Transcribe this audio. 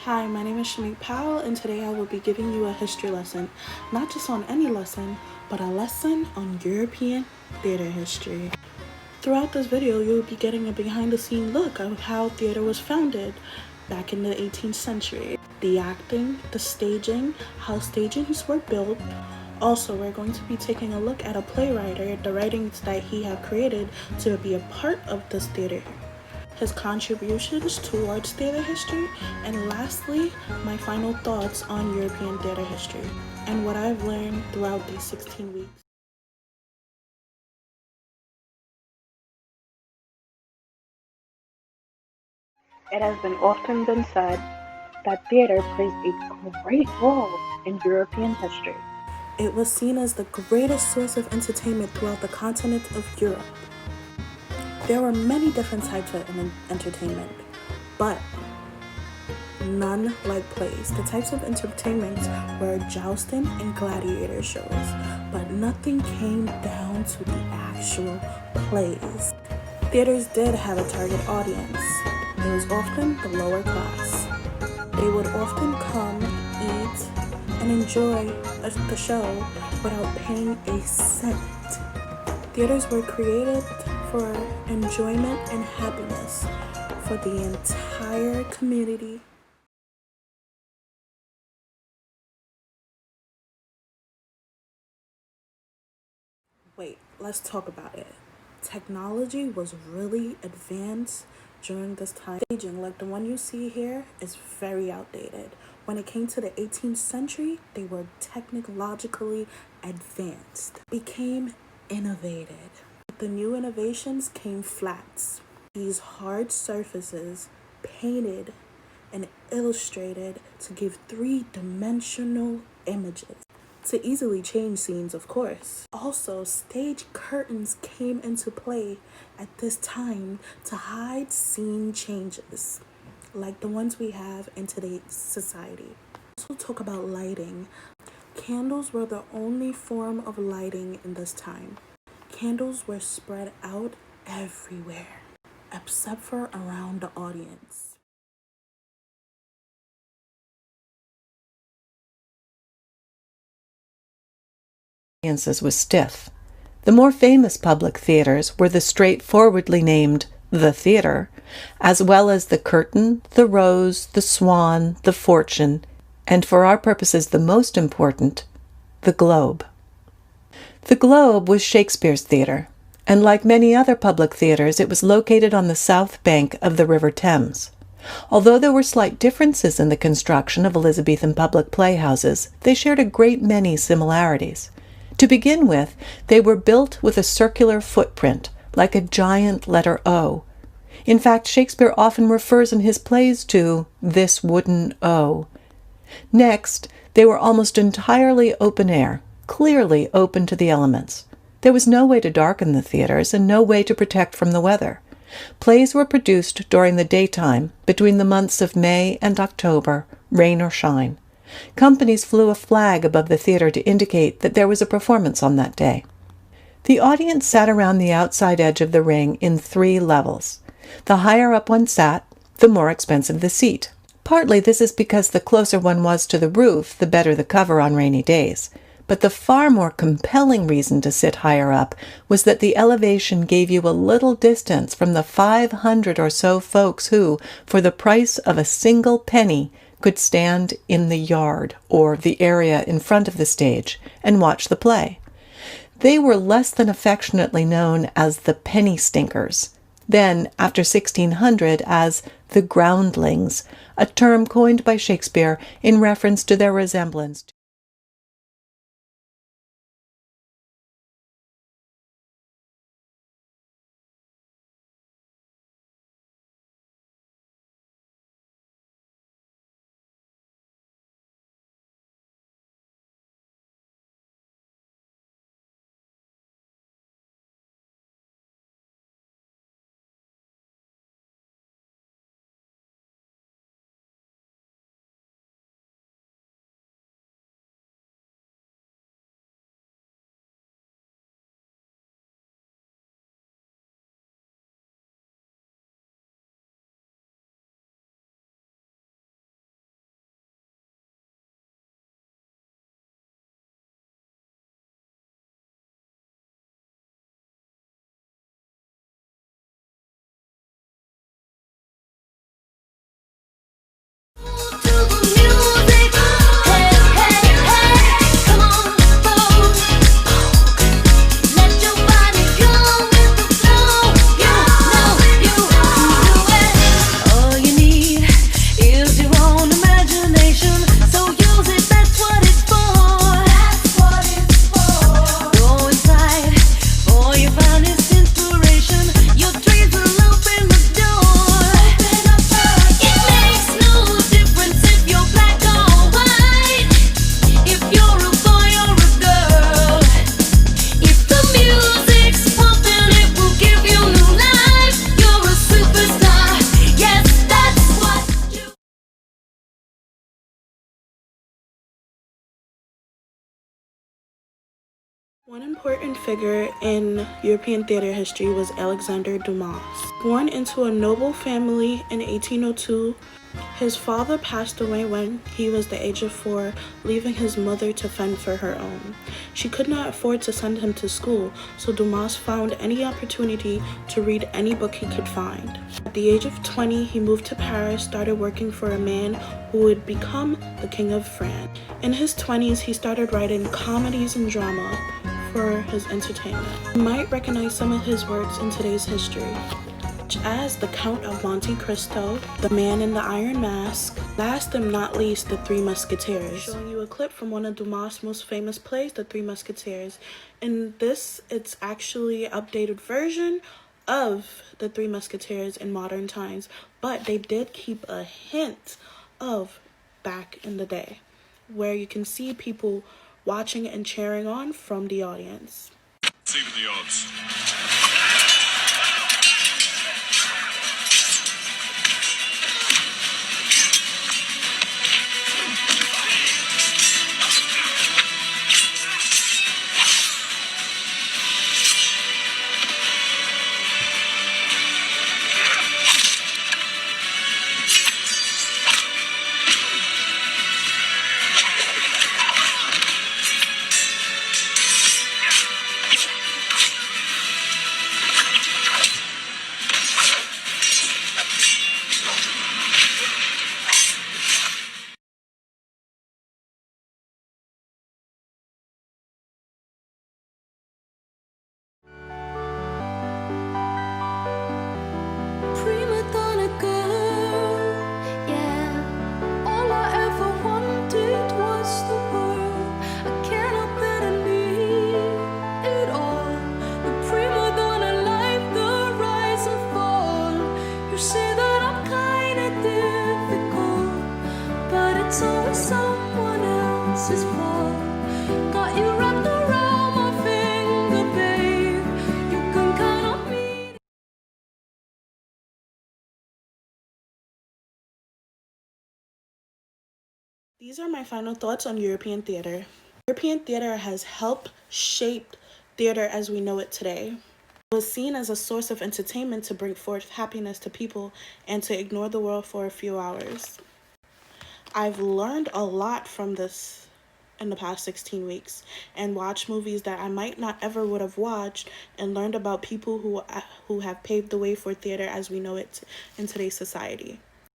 Hi, my name is Shanique Powell, and today I will be giving you a history lesson. Not just on any lesson, but a lesson on European theater history. Throughout this video, you will be getting a behind-the-scenes look of how theater was founded back in the 18th century. The acting, the staging, how stagings were built. Also, we're going to be taking a look at a playwright, the writings that he had created to be a part of this theater, his contributions towards theater history, and lastly, my final thoughts on European theater history and what I've learned throughout these 16 weeks. It has been often been said that theater plays a great role in European history. It was seen as the greatest source of entertainment throughout the continent of Europe. There were many different types of entertainment, but none like plays. The types of entertainment were jousting and gladiator shows, but nothing came down to the actual plays. Theaters did have a target audience. It was often the lower class. They would often come, eat, and enjoy the show without paying a cent. Theaters were created for enjoyment and happiness for the entire community. Wait, let's talk about it. Technology was really advanced during this time. Staging, like the one you see here, is very outdated. When it came to the 18th century, they were technologically advanced, became innovated. With the new innovations came flats. These hard surfaces painted and illustrated to give three-dimensional images. To easily change scenes, of course. Also, stage curtains came into play at this time to hide scene changes, like the ones we have in today's society. Also talk about lighting. Candles were the only form of lighting in this time. Candles were spread out everywhere, except for around the audience. Audiences was stiff. The more famous public theaters were the straightforwardly named The Theater, as well as the Curtain, the Rose, the Swan, the Fortune, and for our purposes the most important, the Globe. The Globe was Shakespeare's theater, and like many other public theaters, it was located on the south bank of the River Thames. Although there were slight differences in the construction of Elizabethan public playhouses, they shared a great many similarities. To begin with, they were built with a circular footprint, like a giant letter O. In fact, Shakespeare often refers in his plays to this wooden O. Next, they were almost entirely open air, clearly open to the elements. There was no way to darken the theaters and no way to protect from the weather. Plays were produced during the daytime, between the months of May and October, rain or shine. Companies flew a flag above the theater to indicate that there was a performance on that day. The audience sat around the outside edge of the ring in 3 levels. The higher up one sat, the more expensive the seat. Partly this is because the closer one was to the roof, the better the cover on rainy days. But the far more compelling reason to sit higher up was that the elevation gave you a little distance from the 500 or so folks who, for the price of a single penny, could stand in the yard, or the area in front of the stage, and watch the play. They were less than affectionately known as the penny stinkers, then, after 1600, as the groundlings, a term coined by Shakespeare in reference to their resemblance to One important figure in European theater history was Alexander Dumas. Born into a noble family in 1802, his father passed away when he was the age of 4, leaving his mother to fend for her own. She could not afford to send him to school, so Dumas found any opportunity to read any book he could find. At the age of 20, he moved to Paris, started working for a man who would become the King of France. In his 20s, he started writing comedies and drama for his entertainment. You might recognize some of his works in today's history, such as The Count of Monte Cristo, The Man in the Iron Mask, last and not least, The Three Musketeers. Showing you a clip from one of Dumas' most famous plays, The Three Musketeers. In this, it's actually an updated version of The Three Musketeers in modern times, but they did keep a hint of back in the day, where you can see people watching and cheering on from the audience. See the odds. These are my final thoughts on European theater. European theater has helped shape theater as we know it today. It was seen as a source of entertainment to bring forth happiness to people and to ignore the world for a few hours. I've learned a lot from this in the past 16 weeks and watched movies that I might not ever would have watched, and learned about people who have paved the way for theater as we know it in today's society.